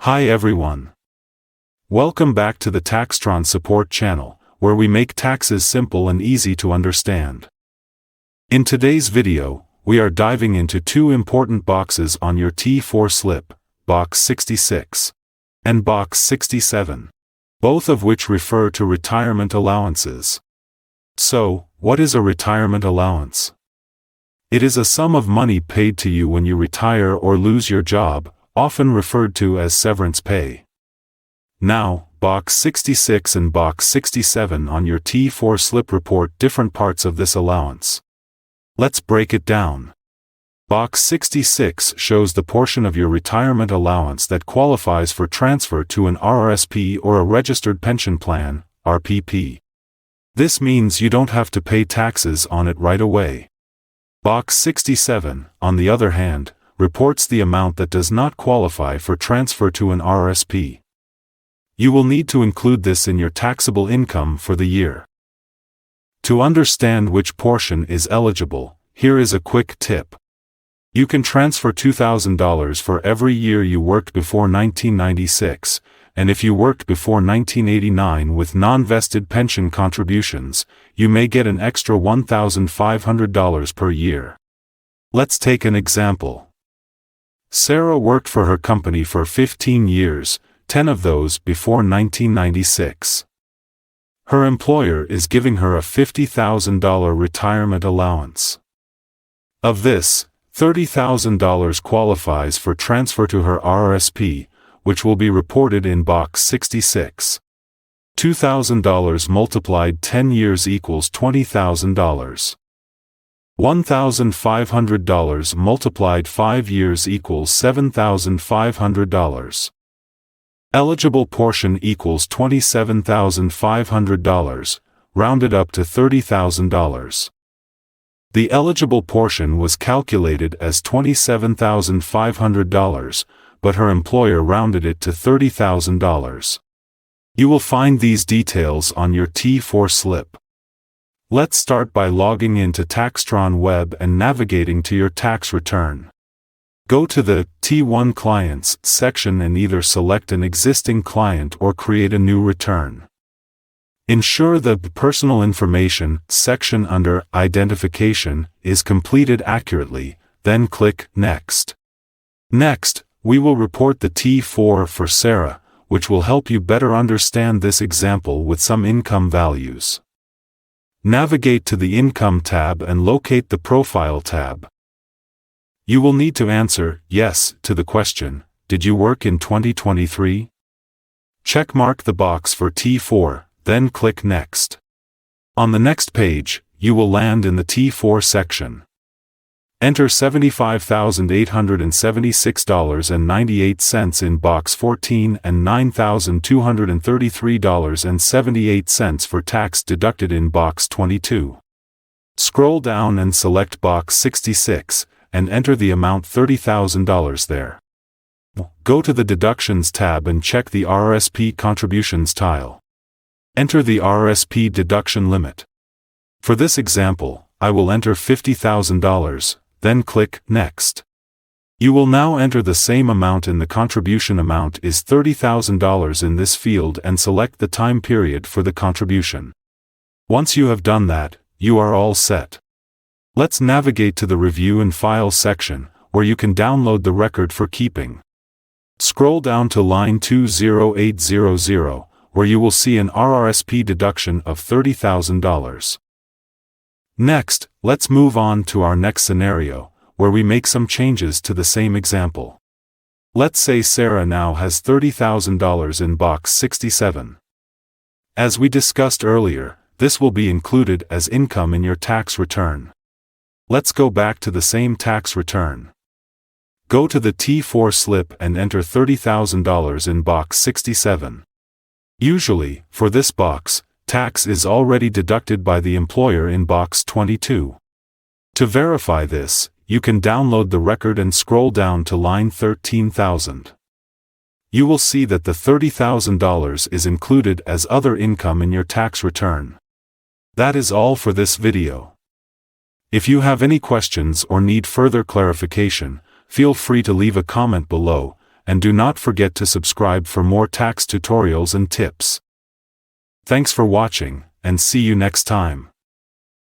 Hi everyone. Welcome back to the Taxtron support channel, where we make taxes simple and easy to understand. In today's video, we are diving into two important boxes on your T4 slip, Box 66 and Box 67, both of which refer to retirement allowances. So, what is a retirement allowance? It is a sum of money paid to you when you retire or lose your job, often referred to as severance pay. Now, Box 66 and Box 67 on your T4 slip report different parts of this allowance. Let's break it down. Box 66 shows the portion of your retirement allowance that qualifies for transfer to an RRSP or a registered pension plan, RPP. This means you don't have to pay taxes on it right away. Box 67, on the other hand, reports the amount that does not qualify for transfer to an RRSP. You will need to include this in your taxable income for the year. To understand which portion is eligible, here is a quick tip. You can transfer $2,000 for every year you worked before 1996, and if you worked before 1989 with non-vested pension contributions, you may get an extra $1,500 per year. Let's take an example. Sarah worked for her company for 15 years, 10 of those before 1996. Her employer is giving her a $50,000 retirement allowance. Of this, $30,000 qualifies for transfer to her RRSP, which will be reported in Box 66. $2,000 multiplied 10 years equals $20,000. $1,500 multiplied 5 years equals $7,500. Eligible portion equals $27,500, rounded up to $30,000. The eligible portion was calculated as $27,500, but her employer rounded it to $30,000. You will find these details on your T4 slip. Let's start by logging into Taxtron web and navigating to your tax return. Go to the T1 Clients section and either select an existing client or create a new return. Ensure the Personal Information section under Identification is completed accurately, then click Next. Next, we will report the T4 for Sarah, which will help you better understand this example with some income values. Navigate to the Income tab and locate the Profile tab. You will need to answer yes to the question, did you work in 2023? Checkmark the box for T4, then click Next. On the next page, you will land in the T4 section. Enter $75,876.98 in Box 14 and $9,233.78 for tax deducted in Box 22. Scroll down and select Box 66, and enter the amount $30,000 there. Go to the Deductions tab and check the RRSP Contributions tile. Enter the RRSP deduction limit. For this example, I will enter $50,000, then click Next. You will now enter the same amount in the contribution amount is $30,000 in this field and select the time period for the contribution. Once you have done that, you are all set. Let's navigate to the Review and File section, where you can download the record for keeping. Scroll down to line 20800, where you will see an RRSP deduction of $30,000. Next, let's move on to our next scenario, where we make some changes to the same example. Let's say Sarah now has $30,000 in Box 67. As we discussed earlier, this will be included as income in your tax return. Let's go back to the same tax return. Go to the T4 slip and enter $30,000 in Box 67. Usually, for this box, tax is already deducted by the employer in Box 22. To verify this, you can download the record and scroll down to line 13,000. You will see that the $30,000 is included as other income in your tax return. That is all for this video. If you have any questions or need further clarification, feel free to leave a comment below, and do not forget to subscribe for more tax tutorials and tips. Thanks for watching, and see you next time.